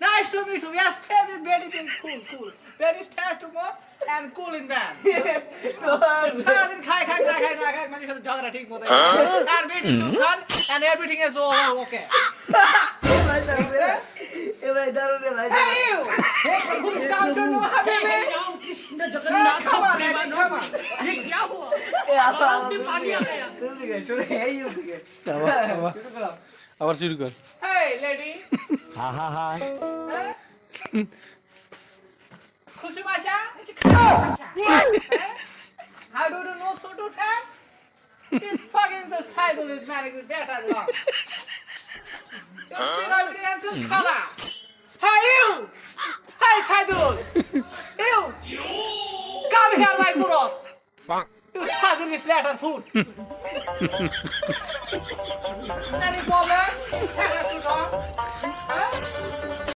Nice to meet you. Yes, very cool. Very stand to more and cool in man. সারাদিন খাই মানে সাথে ঝগড়া ঠিক মতো আর বেটি টু খান and everything is all okay. এ ভাই দারুণ রে ভাই Hey you! Hey, come to know habibi. Come on. ये क्या हुआ এ আপা आपने पानी आ गया তুমি দিকে শুনে এই দিকে আবার শুরু কর Hey lady. হা হা হা খুশি মাশা? How do you know so to tell? This fucking the Saidul is marrying the better love. Just the evidence is color. Hey you! Hey Saidul! You! Come here my Murad! You fucking is better food! Any problem?